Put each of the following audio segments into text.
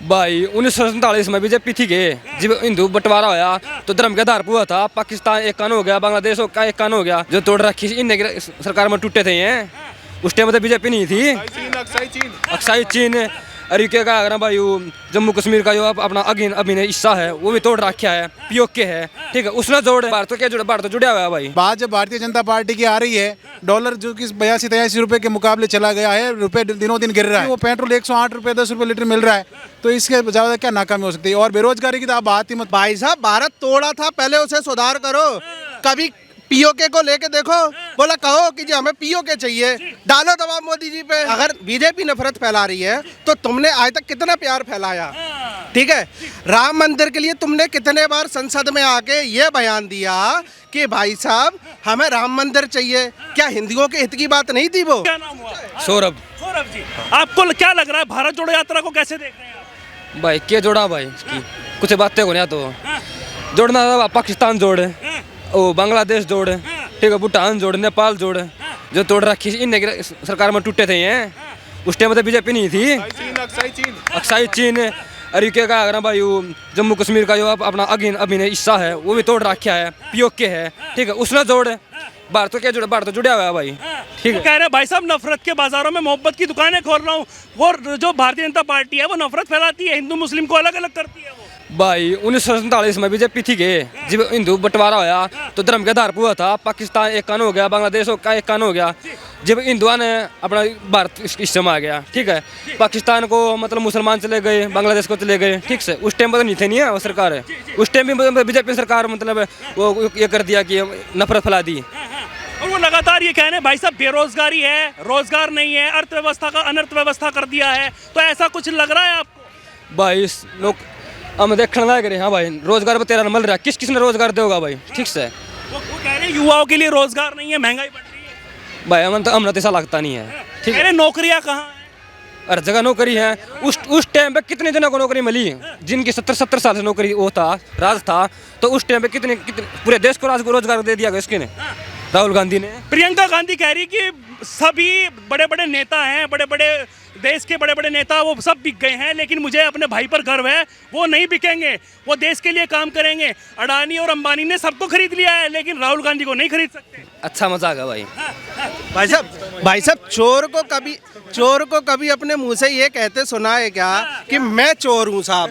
भाई 1947 में बीजेपी थी के जब हिंदू बंटवारा होया तो धर्म के आधार पर हुआ था। पाकिस्तान एक कान हो गया, बांग्लादेश का एक कान हो गया, जो तोड़ रखी इन सरकार में टूटे थे ये। उस टाइम तो बीजेपी नहीं थी, अक्साई चीन। अरे क्या कहा अगर भाई जम्मू कश्मीर का जो अपना अभिनय हिस्सा है वो भी तोड़ रखा है, पीओके है, ठीक है, उसने जोड़ भारत तो क्या जुड़ा, भारत तो जुड़ा हुआ है भाई। बात जब भारतीय जनता पार्टी की आ रही है, डॉलर जो कि 82-83 रुपए के मुकाबले चला गया है, रुपए दिनों दिन गिर रहा है, वो पेट्रोल 108 रुपए 10 रुपए लीटर मिल रहा है, तो इसके ज्यादा क्या नाकामी हो सकती है। और बेरोजगारी की तो आप बात ही मत। भाई साहब भारत तोड़ा था, पहले उसे सुधार करो। कभी पीओके को लेके देखो, बोला कहो कि जी हमें पीओके चाहिए, डालो दबाव मोदी जी पे। अगर बीजेपी नफरत फैला रही है तो तुमने आज तक कितना प्यार फैलाया, ठीक है। राम मंदिर के लिए तुमने कितने बार संसद में आके ये बयान दिया कि भाई साहब हमें राम मंदिर चाहिए। क्या हिंदुओं के हित की बात नहीं थी वो? क्या नाम हुआ? सौरभ। सौरभ जी, आपको क्या लग रहा है भारत जोड़ो यात्रा को कैसे देख रहे हैं आप? भाई क्या जोड़ा भाई इसकी कुछ बातें को नहीं तो जोड़ना था, पाकिस्तान जोड़, ओ बांग्लादेश जोड़, ठीक है, भूटान जोड़, नेपाल जोड़, जो तोड़ रखी इन सरकार में टूटे थे ये। उस टाइम तो बीजेपी नहीं थी, अक्साई चीन। अरे क्या कहा अगर भाई जम्मू कश्मीर का जो अपना अभिनय हिस्सा है वो भी तोड़ रखा है, पीओके है, ठीक है, उसने जोड़ भारत तो क्या जुड़ा, भारत तो जुड़ा हुआ है भाई, ठीक है। कह रहे हैं भाई साहब नफरत के बाजारों में मोहब्बत की दुकानें खोल रहा हूँ। वो जो भारतीय जनता पार्टी है वो नफरत फैलाती है, हिंदू मुस्लिम को अलग अलग करती है वो। भाई 1947 में बीजेपी थी के जब हिंदू बंटवारा होया तो धर्म के आधार पर हुआ था। पाकिस्तान एक कान हो गया, बांग्लादेश का एक कान हो गया, जब हिंदुओं ने अपना भारत हिस्से में आ गया, ठीक है। पाकिस्तान को मतलब मुसलमान चले गए, बांग्लादेश को चले गए, ठीक से। उस टाइम पर नहीं थे, नहीं है वो सरकार है, उस टाइम भी बीजेपी सरकार मतलब वो ये कर दिया कि नफरत फैला दी। और वो लगातार ये कह रहे हैं भाई साहब बेरोजगारी है, रोजगार नहीं है, अर्थव्यवस्था का अनर्थव्यवस्था कर दिया है, तो ऐसा कुछ लग रहा है आपको? भाई लोग हम देखने लग रहे हैं, हाँ भाई रोजगार पर तेरा मिल रहा है, किस किस ने रोजगार देगा भाई, ठीक से। वो कह रहे हैं युवाओं के लिए रोजगार नहीं है, महंगाई बढ़ रही है। भाई हमने तो ऐसा लगता नहीं है, ठीक कह रहे है। नौकरियां कहाँ हैं? हर जगह नौकरी है। उस टाइम पे कितने जनों को नौकरी मिली जिनकी 70 साल से नौकरी वो था, राज था, तो उस टाइम पे कितने पूरे देश को रोजगार दे दिया गया इसके ने, राहुल गांधी ने। प्रियंका गांधी कह रही कि सभी बड़े बड़े नेता हैं, बड़े बड़े देश के बड़े बड़े नेता वो सब बिक गए हैं, लेकिन मुझे अपने भाई पर गर्व है, वो नहीं बिकेंगे, वो देश के लिए काम करेंगे। अडानी और अंबानी ने सबको खरीद लिया है, लेकिन राहुल गांधी को नहीं खरीद सकते। अच्छा मजाक है भाई। भाई साहब चोर को कभी अपने मुंह से ये कहते सुना है क्या कि मैं चोर हूँ साहब?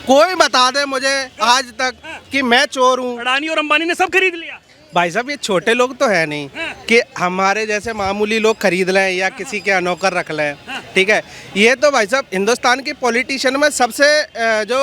कोई बता दे मुझे आज तक कि मैं चोर हूँ। अडानी और अंबानी ने सब खरीद लिया। भाई साहब ये छोटे लोग तो है नहीं कि हमारे जैसे मामूली लोग खरीद लें या किसी के नौकर रख लें, ठीक है। ये तो भाई साहब हिंदुस्तान के पॉलिटिशियन में सबसे जो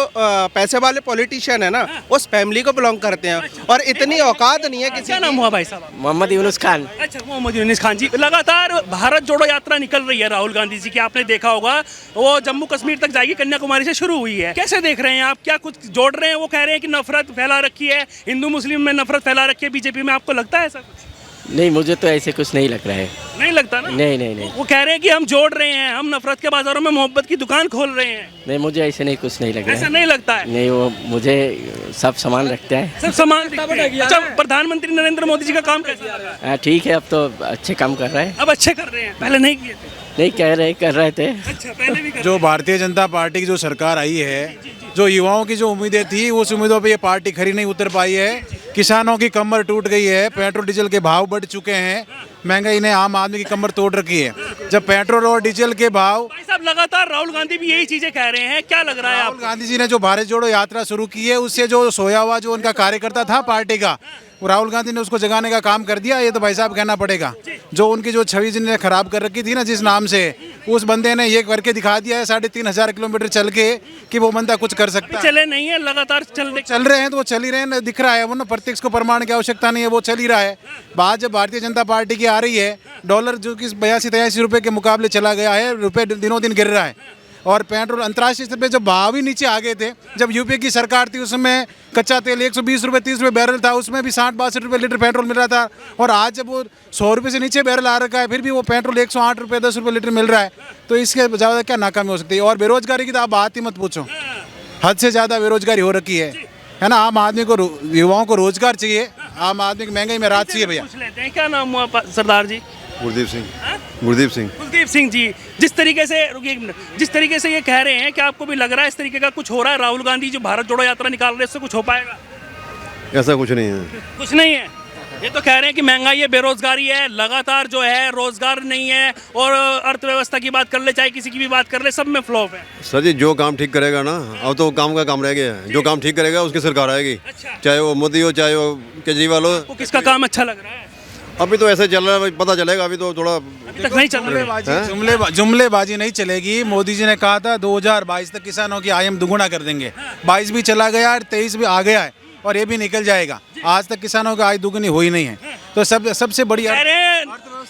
पैसे वाले पॉलिटिशियन है ना, उस फैमिली को बिलोंग करते हैं, और इतनी औकात नहीं है किसी। क्या नाम हुआ भाई साहब? मोहम्मद यूनुस खान। अच्छा, मोहम्मद यूनुस खान जी। लगातार भारत जोड़ो यात्रा निकल रही है राहुल गांधी जी की, आपने देखा होगा वो जम्मू कश्मीर तक जाएगी, कन्याकुमारी से शुरू हुई है। कैसे देख रहे हैं आप, क्या कुछ जोड़ रहे हैं? वो कह रहे हैं कि नफरत फैला रखी है, हिंदू मुस्लिम में नफरत फैला रखी है बीजेपी में, आपको लगता है ऐसा कुछ? नहीं, मुझे तो ऐसे कुछ नहीं लग रहा है। नहीं लगता ना? नहीं। वो कह रहे हैं कि हम जोड़ रहे हैं, हम नफरत के बाजारों में मोहब्बत की दुकान खोल रहे हैं। नहीं, मुझे ऐसे नहीं कुछ नहीं लग रहा ऐसा है। नहीं लगता है? नहीं, वो मुझे सब सामान रखता है। सब सामान दिखते हैं। अच्छा, प्रधानमंत्री नरेंद्र मोदी जी का काम कैसा जा रहा है? ठीक है, अब तो अच्छे काम कर रहा है। अब अच्छे कर रहे हैं, पहले नहीं किए थे? नहीं, कर रहे थे। अच्छा, पहले भी जो भारतीय जनता पार्टी की जो सरकार आई है, जो युवाओं की जो उम्मीदें थी उस उम्मीदों पे ये पार्टी खरी नहीं उतर पाई है। किसानों की कमर टूट गई है, पेट्रोल डीजल के भाव बढ़ चुके हैं, महंगाई ने आम आदमी की कमर तोड़ रखी है। जब पेट्रोल और डीजल के भाव, भाई साहब लगातार राहुल गांधी भी यही चीजें कह रहे हैं, क्या लग रहा है राहुल आपको? गांधी जी ने जो भारत जोड़ो यात्रा शुरू की है, उससे जो सोया हुआ जो उनका कार्यकर्ता था पार्टी का, वो राहुल गांधी ने उसको जगाने का काम कर दिया। ये तो भाई साहब कहना पड़ेगा। जो उनकी जो छवि जिन्हें खराब कर रखी थी ना जिस नाम से, उस बंदे ने ये करके दिखा दिया है 3500 किलोमीटर चल के कि वो बंदा कुछ कर सकता है। चले नहीं है, लगातार चल रहे हैं तो वो चल ही रहे हैं, दिख रहा है वो ना, प्रत्यक्ष को प्रमाण की आवश्यकता नहीं है, वो चल ही रहा है। बात जब भारतीय जनता पार्टी की आ रही है, डॉलर जो कि 82-83 रुपए के मुकाबले चला गया है, रुपए दिनों दिन गिर रहा है, और पेट्रोल अंतर्राष्ट्रीय स्तर पे जब भाव ही नीचे आ गए थे, जब यूपी की सरकार थी उसमें कच्चा तेल 120 रुपये 30 रुपये बैरल था, उसमें भी 60-62 रुपये लीटर पेट्रोल मिल रहा था, और आज जब वो 100 रुपये से नीचे बैरल आ रखा है, फिर भी वो पेट्रोल 108 रुपये 10 रुपये लीटर मिल रहा है, तो इसके ज़्यादा क्या नाकामी हो सकती है। और बेरोजगारी की तो आप बात ही मत पूछो, हद से ज़्यादा बेरोजगारी हो रखी है ना। आम आदमी को, युवाओं को रोजगार चाहिए, आम आदमी की महंगाई में राहत चाहिए भैया। पूछ लेते हैं, क्या नाम हुआ सरदार जी? गुरदीप सिंह। हाँ? गुरदीप सिंह। कुलदीप सिंह जी, जिस तरीके से रुकिए एक मिनट, जिस तरीके से ये कह रहे हैं कि आपको भी लग रहा है इस तरीके का कुछ हो रहा है, राहुल गांधी जो भारत जोड़ो यात्रा निकाल रहे हैं इससे कुछ हो पाएगा? ऐसा कुछ नहीं है। कुछ नहीं है। ये तो कह रहे हैं कि महंगाई है, बेरोजगारी है, लगातार जो है रोजगार नहीं है, और अर्थव्यवस्था की बात कर ले चाहे किसी की भी बात कर ले, सब में फ्लॉप है। सर जी जो काम ठीक करेगा ना, अब तो काम का काम रह गया है, जो काम ठीक करेगा उसकी सरकार आएगी। अच्छा। चाहे वो मोदी हो चाहे वो केजरीवाल हो। आपको किसका काम अच्छा लग रहा है? अभी तो ऐसे चल रहा है, पता चलेगा। अभी तो थोड़ा अभी तक नहीं चल रहा है। जुमलेबाजी नहीं चलेगी। मोदी जी ने कहा था 2022 तक किसानों की आय हम दुगुना कर देंगे। 22 भी चला गया और 23 भी आ गया है और ये भी निकल जाएगा। आज तक किसानों की आय दुगुनी हुई नहीं है। तो सबसे बड़ी कह रहे हैं,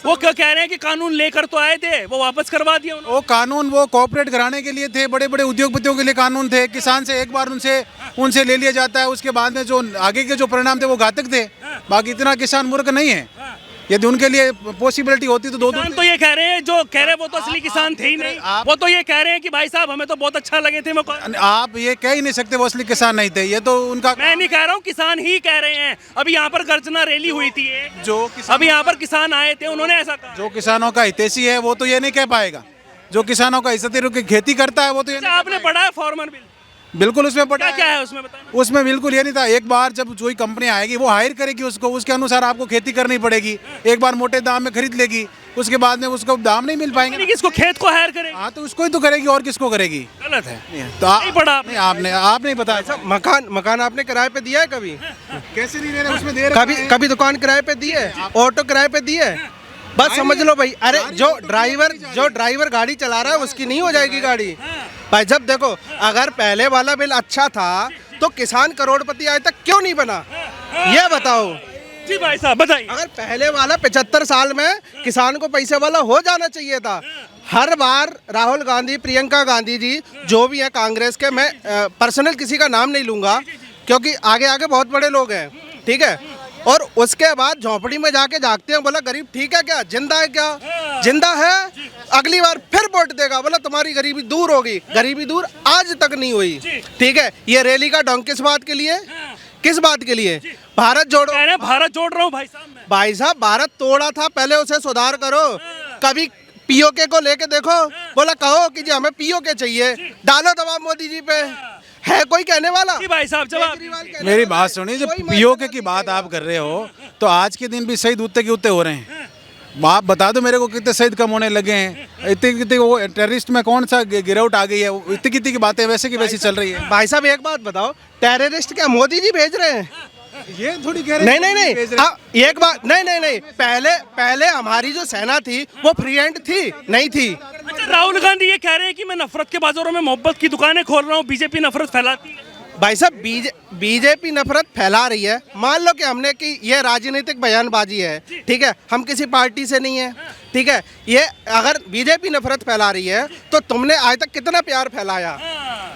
वो क्यों कह रहे हैं कि कानून लेकर तो आए थे, वो वापस करवा दिया उन्होंने। वो कानून वो कॉर्पोरेट कराने के लिए थे, बड़े बड़े उद्योगपतियों के लिए कानून थे। किसान से एक बार उनसे ले लिया जाता है, उसके बाद में जो आगे के जो परिणाम थे वो घातक थे। बाकी इतना किसान मूर्ख नहीं है। यदि उनके लिए पॉसिबिलिटी होती तो दो किसान तो ये कह रहे हैं, जो कह रहे हैं वो तो असली किसान थे ही नहीं। वो तो ये कह रहे हैं कि भाई साहब हमें तो बहुत अच्छा लगे थे। आप ये कह ही नहीं सकते वो असली किसान नहीं थे। ये तो उनका, मैं नहीं कह रहा हूँ, किसान ही कह रहे हैं। अभी यहाँ पर गर्जना रैली हुई थी एक, जो अभी यहाँ पर किसान आए थे, उन्होंने ऐसा कहा। जो किसानों का हितैषी है वो तो ये नहीं कह पाएगा। जो किसानों का हिस्सा की खेती करता है वो तो ये नहीं आपने पढ़ा है फार्मर बिल? बिल्कुल उसमें पढ़ा क्या है उसमें, बताना। उसमें बिल्कुल ये नहीं था। एक बार जब कोई कंपनी आएगी वो हायर करेगी उसको, उसके अनुसार आपको खेती करनी पड़ेगी। एक बार मोटे दाम में खरीद लेगी, उसके बाद में उसको दाम नहीं मिल पाएंगे। किसको खेत को हायर करेगी? हाँ तो उसको ही तो करेगी और किसको करेगी? गलत है। तो नहीं पढ़ा आप नहीं बताया। मकान आपने किराए पे दिया है कभी? कैसे नहीं दे रहे? उसमें दे रहे। कभी दुकान किराए पे दी है? ऑटो किराए पे दी है? बस समझ लो भाई। अरे जो ड्राइवर गाड़ी चला रहा है उसकी नहीं हो जाएगी गाड़ी भाई। जब देखो, अगर पहले वाला बिल अच्छा था तो किसान करोड़पति आज तक क्यों नहीं बना, ये बताओ जी भाई साहब, बताइए। अगर पहले वाला 75 साल में किसान को पैसे वाला हो जाना चाहिए था। हर बार राहुल गांधी, प्रियंका गांधी जी जो भी है कांग्रेस के, मैं पर्सनल किसी का नाम नहीं लूंगा क्योंकि आगे आगे बहुत बड़े लोग हैं, ठीक है, और उसके बाद झोंपड़ी में जाके जागते हैं, बोला गरीब ठीक है क्या, जिंदा है क्या, जिंदा है, अगली बार फिर वोट देगा, बोला तुम्हारी गरीबी दूर होगी। गरीबी दूर आज तक नहीं हुई, ठीक है। ये रैली का ढंग किस बात के लिए, किस बात के लिए? भारत जोड़ो। भारत जोड़ रहा हूँ भाई साहब। भाई साहब भारत तोड़ा था, पहले उसे सुधार करो। कभी पीओके को लेके देखो, बोला कहो कि जी हमें पीओके चाहिए, डालो दबाव मोदी जी पे। है कोई कहने वाला? भाई साहब जवाब। मेरी बात सुनिए, जब पीओके की बात आप कर रहे हो तो आज के दिन भी शहीद उतने के उतने हो रहे हैं। आप बता दो मेरे को कितने शहीद कम होने लगे हैं। इतने कितने वो टेररिस्ट में कौन सा गिरावट आ गई है, इतनी कितनी की बातें वैसे की वैसी चल रही है। भाई साहब एक बात बताओ, टेररिस्ट क्या मोदी जी भेज रहे हैं? ये थोड़ी कह रहे नहीं, एक बात नहीं, पहले हमारी जो सेना थी वो फ्री हैंड थी, नहीं थी। अच्छा, राहुल गांधी ये कह रहे हैं कि मैं नफरत के बाजारों में मोहब्बत की दुकानें खोल रहा हूँ, बीजेपी नफरत फैलाती है। भाई साहब बीजेपी नफरत फैला रही है, मान लो कि हमने कि ये राजनीतिक बयानबाजी है, ठीक है, हम किसी पार्टी से नहीं है, ठीक है। ये अगर बीजेपी नफरत फैला रही है तो तुमने आज तक कितना प्यार फैलाया,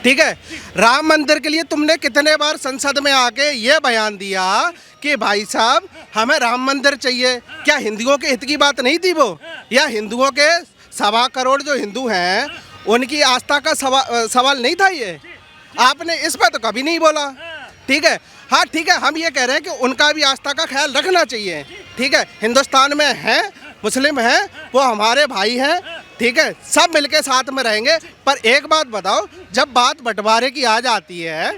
ठीक है। राम मंदिर के लिए तुमने कितने बार संसद में आके ये बयान दिया कि भाई साहब हमें राम मंदिर चाहिए। क्या हिंदुओं के हित की बात नहीं थी वो? या हिंदुओं के 1.25 करोड़ जो हिंदू हैं उनकी आस्था का सवाल नहीं था ये? आपने इस पर तो कभी नहीं बोला, ठीक है। हाँ ठीक है, हम ये कह रहे हैं कि उनका भी आस्था का ख्याल रखना चाहिए, ठीक है। हिंदुस्तान में हैं, मुस्लिम हैं, वो हमारे भाई हैं, ठीक है, सब मिलके साथ में रहेंगे। पर एक बात बताओ, जब बात बंटवारे की आ जाती है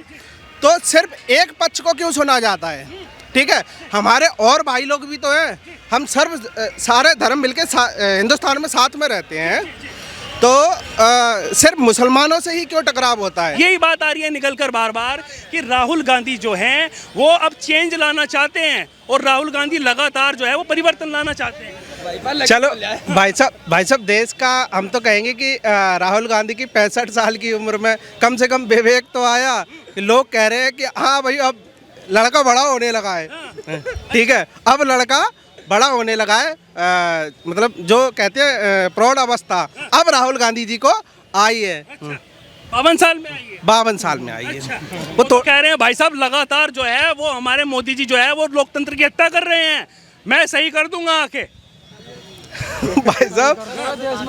तो सिर्फ एक पक्ष को क्यों सुना जाता है, ठीक है। हमारे और भाई लोग भी तो हैं, हम सारे धर्म मिलके हिंदुस्तान में साथ में रहते हैं, तो सिर्फ मुसलमानों से ही क्यों टकराव होता है? यही बात आ रही है निकल कर बार बार कि राहुल गांधी जो हैं वो अब चेंज लाना चाहते हैं, और राहुल गांधी लगातार जो है वो परिवर्तन लाना चाहते हैं। चलो भाई साहब देश का हम तो कहेंगे कि राहुल गांधी की 65 साल की उम्र में कम से कम विवेक तो आया। लोग कह रहे हैं कि हाँ भाई अब लड़का बड़ा होने लगा है, ठीक है, अब लड़का बड़ा होने लगा है, मतलब जो कहते हैं प्रौढ़ अवस्था अब राहुल गांधी जी को आई है। 52 साल में आई है। 52 साल में आई है। अच्छा। वो तो कह रहे हैं भाई साहब लगातार जो है वो हमारे मोदी जी जो है वो लोकतंत्र की हत्या कर रहे हैं, मैं सही कर दूंगा आके। भाई साहब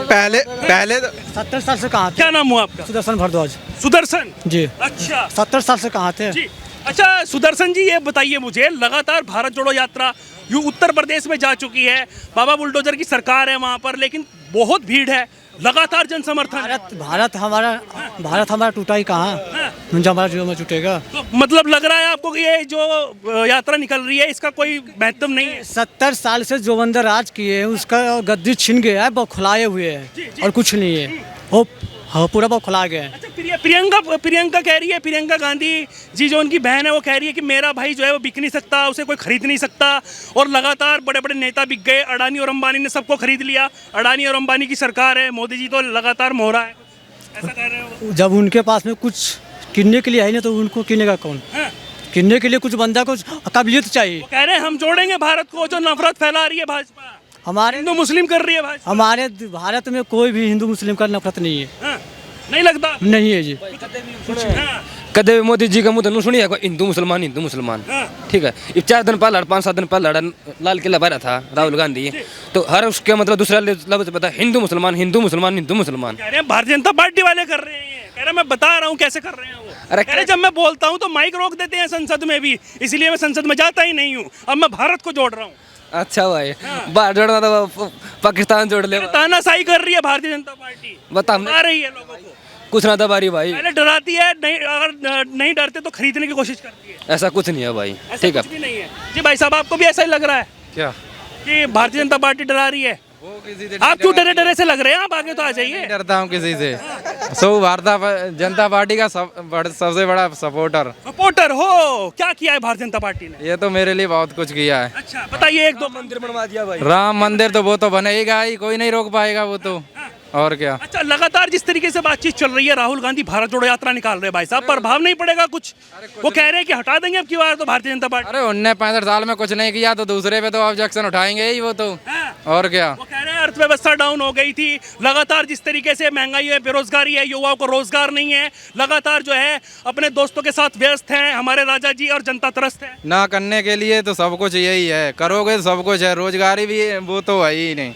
पहले 70 साल से कहाँ थे? क्या नाम हुआ आपका? सुदर्शन भारद्वाज। सुदर्शन जी। अच्छा, 70 साल से कहाँ थे? जी। अच्छा सुदर्शन जी, ये बताइए मुझे, लगातार भारत जोड़ो यात्रा यू उत्तर प्रदेश में जा चुकी है, बाबा बुलडोजर की सरकार है वहाँ पर, लेकिन बहुत भीड़ है, लगातार जन समर्थन है। भारत हमारा टूटा ही कहाँ, जो हमारा जो में टूटेगा। तो मतलब लग रहा है आपको कि ये जो यात्रा निकल रही है इसका कोई महत्व नहीं है? 70 साल से जो बंदर राज किए हैं उसका गद्दी छिन गया है, बौखलाए हुए हैं और कुछ नहीं है, वो पूरा बौखला गया है। अच्छा प्रियंका कह रही है, प्रियंका गांधी जी जो उनकी बहन है वो कह रही है कि मेरा भाई जो है वो बिक नहीं सकता, उसे कोई खरीद नहीं सकता, और लगातार बड़े बड़े नेता बिक गए, अडानी और अंबानी ने सबको खरीद लिया, अडानी और अंबानी की सरकार है, मोदी जी तो लगातार मोहरा है, ऐसा कह रहे हो? जब उनके पास में कुछ किनने के लिए है नहीं तो उनको किनेगा कौन? हाँ। किनने के लिए कुछ बंदा को काबिलियत चाहिए। वो कह रहे हैं हम जोड़ेंगे भारत को, जो नफरत फैला रही है भाजपा, हमारे हिंदू मुस्लिम कर रही है भाजपा। हमारे भारत में कोई भी हिंदू मुस्लिम का नफरत नहीं है। हाँ, नहीं लगता? नहीं है जी। हाँ, कदे भी मोदी जी का मुंह तो सुनिए हिंदू मुसलमान। हाँ। ठीक है, ये 4 दिन पहले 5-7 दिन पहले लाल किला पर था राहुल गांधी, तो हर उसके मतलब दूसरा लफ्ज पता, हिंदू मुसलमान। कह रहे हैं भारतीय जनता पार्टी वाले कर रहे हैं, कह रहे हैं मैं बता रहा हूँ कैसे कर रहे हैं वो। अरे कह रहे जब मैं बोलता हूँ तो माइक रोक देते हैं संसद में भी, इसलिए मैं संसद में जाता ही नहीं हूँ, अब मैं भारत को जोड़ रहा हूँ। अच्छा भाई, बाहर जोड़ना तो पाकिस्तान जोड़ ले, तानाशाही कर रही है भारतीय जनता पार्टी, बता आ रही है लोगों को, कुछ ना था बारी भाई, पहले डराती है, नहीं अगर नहीं डरते तो खरीदने की कोशिश करती है। ऐसा कुछ नहीं है भाई। ऐसा ठीक है, कुछ भी नहीं है जी भाई साहब, आपको भी ऐसा ही लग रहा है क्या कि भारतीय जनता पार्टी डरा रही है? आप क्यों डरे से लग रहे हैं? आप आगे तो आ जाइए। डरता हूँ किसी से। सो भारतीय जनता पार्टी का सबसे बड़ा सपोर्टर हो, क्या किया है भारतीय जनता पार्टी ने? ये तो मेरे लिए बहुत कुछ किया है। अच्छा बताइए, 1-2 मंदिर बनवा दिया भाई। राम मंदिर तो वो तो बनेगा ही, कोई नहीं रोक पाएगा वो तो, और क्या। अच्छा लगातार जिस तरीके से बातचीत चल रही है, राहुल गांधी भारत जोड़ो यात्रा निकाल रहे हैं भाई साहब, प्रभाव नहीं पड़ेगा कुछ? वो कह रहे हैं कि हटा देंगे अब की बार तो भारतीय जनता पार्टी। अरे उनने 65 साल में कुछ नहीं किया तो दूसरे पे तो ऑब्जेक्शन उठाएंगे ही वो तो, और क्या। वो कह रहे हैं अर्थव्यवस्था डाउन हो गई थी, लगातार जिस तरीके से महंगाई है, बेरोजगारी है, युवाओं को रोजगार नहीं है, लगातार जो है अपने दोस्तों के साथ व्यस्त हैं हमारे राजा जी, और जनता त्रस्त है। ना करने के लिए तो सब कुछ यही है, करोगे तो सब कुछ है, रोजगारी भी वो तो है ही नहीं।